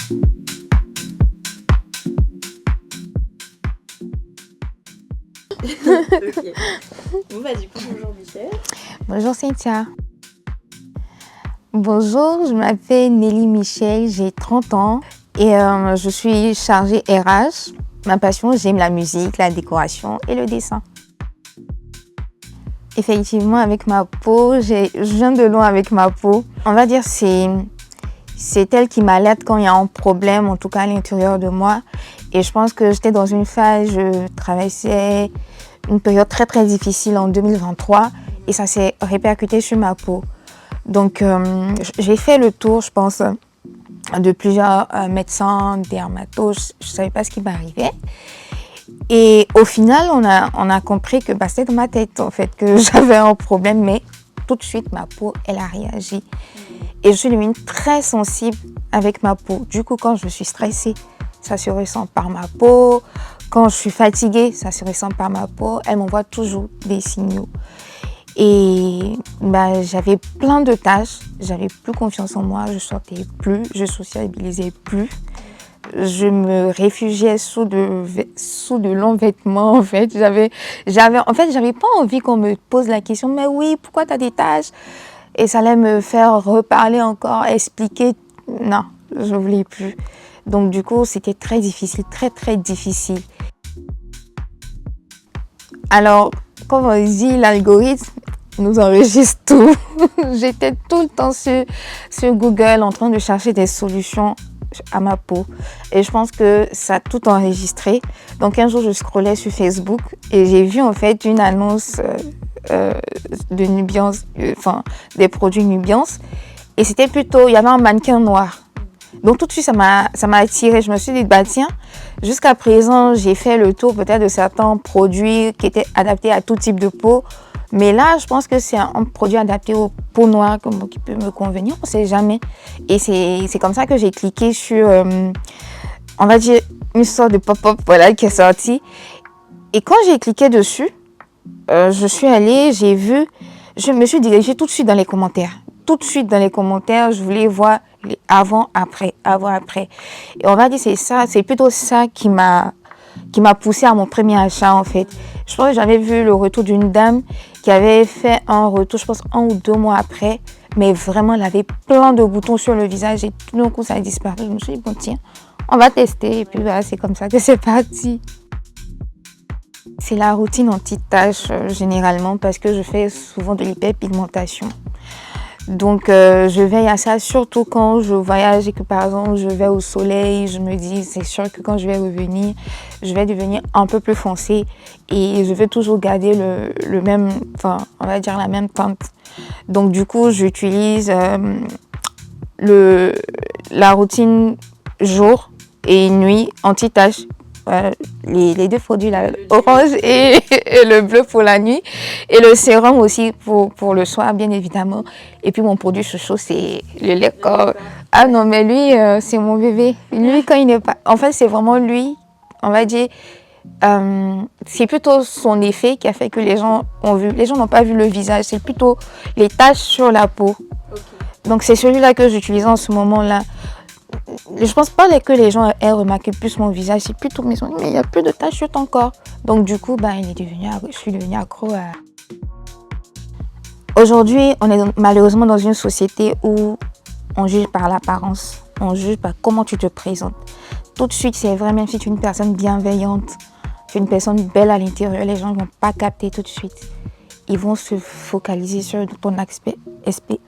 Ok. Bon bah du coup, bonjour Michel. Bonjour Cynthia. Bonjour, je m'appelle Nelly Michel, j'ai 30 ans et je suis chargée RH. Ma passion, j'aime la musique, la décoration et le dessin. Effectivement, avec ma peau, je viens de loin avec ma peau. On va dire c'est elle qui m'alerte quand il y a un problème, en tout cas à l'intérieur de moi. Et je pense que j'étais dans une phase, je traversais une période très très difficile en 2023 et ça s'est répercuté sur ma peau. Donc j'ai fait le tour, je pense, de plusieurs médecins, dermatos, je ne savais pas ce qui m'arrivait. Et au final, on a compris que c'était dans ma tête en fait, que j'avais un problème, mais tout de suite ma peau, elle a réagi. Et je suis devenue très sensible avec ma peau. Du coup, quand je suis stressée, ça se ressent par ma peau. Quand je suis fatiguée, ça se ressent par ma peau. Elle m'envoie toujours des signaux. Et j'avais plein de tâches. J'avais plus confiance en moi. Je sortais plus. Je sociabilisais plus. Je me réfugiais sous de longs vêtements. En fait, j'avais pas envie qu'on me pose la question. Mais oui, pourquoi tu as des tâches? Et ça allait me faire reparler encore, expliquer. Non, je ne voulais plus. Donc du coup, c'était très difficile, très très difficile. Alors, comme on dit, l'algorithme nous enregistre tout. J'étais tout le temps sur Google en train de chercher des solutions à ma peau. Et je pense que ça a tout enregistré. Donc un jour, je scrollais sur Facebook et j'ai vu en fait une annonce de Nubiance, des produits Nubiance. Et c'était plutôt, il y avait un mannequin noir. Donc tout de suite, ça m'a attirée. Je me suis dit, tiens, jusqu'à présent, j'ai fait le tour peut-être de certains produits qui étaient adaptés à tout type de peau. Mais là, je pense que c'est un produit adapté aux peaux noires qui peut me convenir, on ne sait jamais. Et c'est comme ça que j'ai cliqué sur, on va dire, une sorte de pop-up qui est sortie. Et quand j'ai cliqué dessus, je suis allée, j'ai vu, je me suis dirigée tout de suite dans les commentaires. Tout de suite dans les commentaires, je voulais voir les avant, après. Et on va dire c'est plutôt ça qui m'a poussée à mon premier achat en fait. Je pense que j'avais vu le retour d'une dame qui avait fait un retour, je pense 1 ou 2 mois après, mais vraiment elle avait plein de boutons sur le visage et tout d'un coup ça a disparu. Je me suis dit bon tiens, on va tester et puis voilà, c'est comme ça que c'est parti. C'est la routine anti-taches généralement parce que je fais souvent de l'hyperpigmentation. Donc je veille à ça surtout quand je voyage et que par exemple je vais au soleil, je me dis c'est sûr que quand je vais revenir, je vais devenir un peu plus foncée et je vais toujours garder le même, on va dire la même teinte. Donc du coup j'utilise la routine jour et nuit anti-taches. Les deux produits, là, orange et le bleu pour la nuit. Et le sérum aussi pour le soir, bien évidemment. Et puis mon produit chouchou, c'est le lait corps. Ah non, mais lui, c'est mon bébé. Lui, quand il n'est pas... En fait, c'est vraiment lui, on va dire... c'est plutôt son effet qui a fait que les gens ont vu. Les gens n'ont pas vu le visage, c'est plutôt les taches sur la peau. Okay. Donc c'est celui-là que j'utilise en ce moment-là. Je pense pas que les gens aient remarqué plus mon visage, c'est plutôt mais il y a plus de taches sur ton corps. Donc du coup, je suis devenue accro à... Aujourd'hui, on est malheureusement dans une société où on juge par l'apparence, on juge par comment tu te présentes. Tout de suite, c'est vrai, même si tu es une personne bienveillante, tu es une personne belle à l'intérieur, les gens ne vont pas capter tout de suite. Ils vont se focaliser sur ton aspect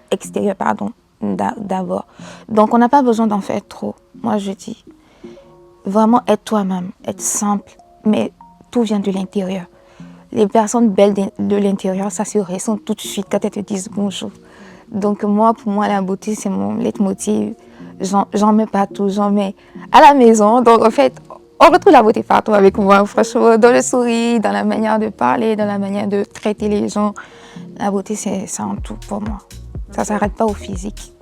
extérieur, d'abord. Donc on n'a pas besoin d'en faire trop. Moi je dis vraiment être toi-même, être simple, mais tout vient de l'intérieur. Les personnes belles de l'intérieur, ça se ressent tout de suite quand elles te disent bonjour. Donc pour moi la beauté c'est mon leitmotiv. J'en mets partout, j'en mets à la maison. Donc en fait on retrouve la beauté partout avec moi, franchement, dans le sourire, dans la manière de parler, dans la manière de traiter les gens. La beauté c'est ça en tout pour moi. Ça ne s'arrête pas au physique.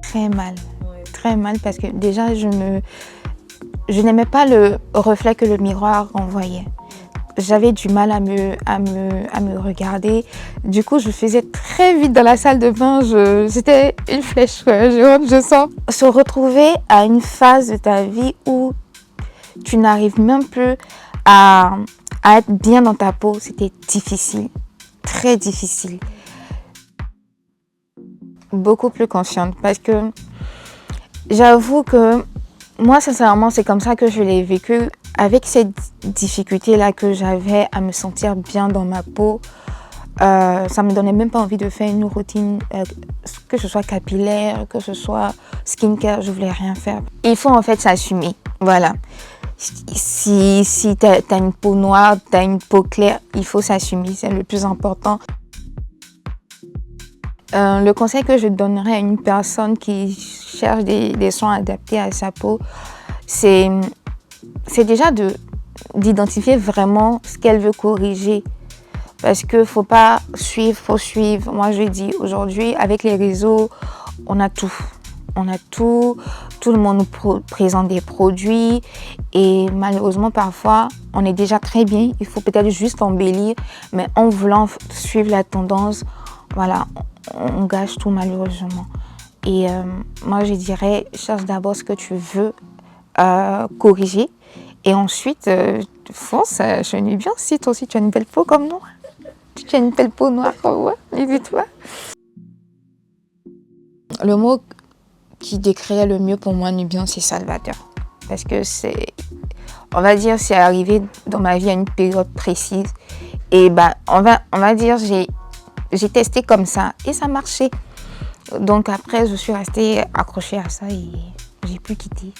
Très mal parce que déjà je n'aimais pas le reflet que le miroir renvoyait. J'avais du mal à me regarder. Du coup, je faisais très vite dans la salle de bain, j'étais une flèche, quoi. Je rentre, je sors. Se retrouver à une phase de ta vie où tu n'arrives même plus à être bien dans ta peau, c'était difficile, très difficile. Beaucoup plus consciente parce que j'avoue que moi, sincèrement, c'est comme ça que je l'ai vécu, avec cette difficulté-là que j'avais à me sentir bien dans ma peau. Ça me donnait même pas envie de faire une routine, que ce soit capillaire, que ce soit skincare, je voulais rien faire. Il faut en fait s'assumer, voilà. Si tu as une peau noire, tu as une peau claire, il faut s'assumer, c'est le plus important. Le conseil que je donnerais à une personne qui cherche des soins adaptés à sa peau, c'est déjà d'identifier vraiment ce qu'elle veut corriger. Parce qu'il ne faut pas suivre, il faut suivre. Moi, je dis aujourd'hui, avec les réseaux, on a tout. On a tout. Tout le monde nous présente des produits. Et malheureusement, parfois, on est déjà très bien. Il faut peut-être juste embellir. Mais en voulant suivre la tendance, voilà, on gâche tout malheureusement. Et moi, je dirais, cherche d'abord ce que tu veux corriger. Et ensuite, fonce, je n'ai bien si toi aussi tu as une belle peau comme nous. Tu as une belle peau noire comme moi, dis-toi. Le mot qui décrirait le mieux pour moi Nubian, c'est salvateur. Parce que on va dire, c'est arrivé dans ma vie à une période précise. Et on va dire, j'ai testé comme ça et ça marchait. Donc après, je suis restée accrochée à ça et j'ai pu quitter.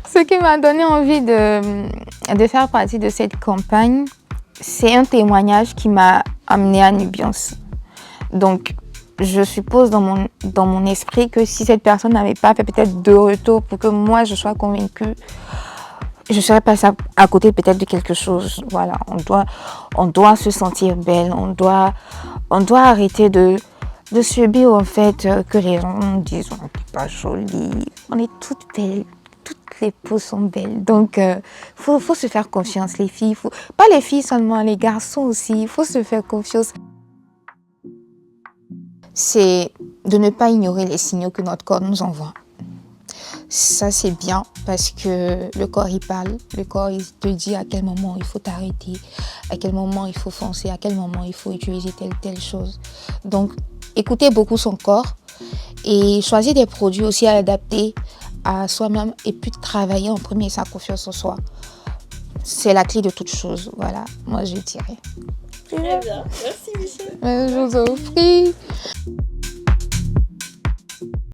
Ce qui m'a donné envie de faire partie de cette campagne, c'est un témoignage qui m'a amenée à Nubiance. Donc, je suppose dans mon esprit que si cette personne n'avait pas fait peut-être de retour pour que moi je sois convaincue, je serais passée à côté peut-être de quelque chose. Voilà, on doit se sentir belle, on doit arrêter de subir en fait que les gens nous disent on n'est pas jolie, on est toutes belles. Toutes les peaux sont belles, donc faut se faire confiance les filles, pas les filles seulement, les garçons aussi, il faut se faire confiance. C'est de ne pas ignorer les signaux que notre corps nous envoie. Ça c'est bien parce que le corps il parle, le corps il te dit à quel moment il faut t'arrêter, à quel moment il faut foncer, à quel moment il faut utiliser telle chose. Donc écoutez beaucoup son corps et choisir des produits aussi adaptés à soi-même et puis travailler en premier sa confiance en soi. C'est la clé de toute chose, voilà, moi je dirais. Très bien, merci Michel. Je vous en prie.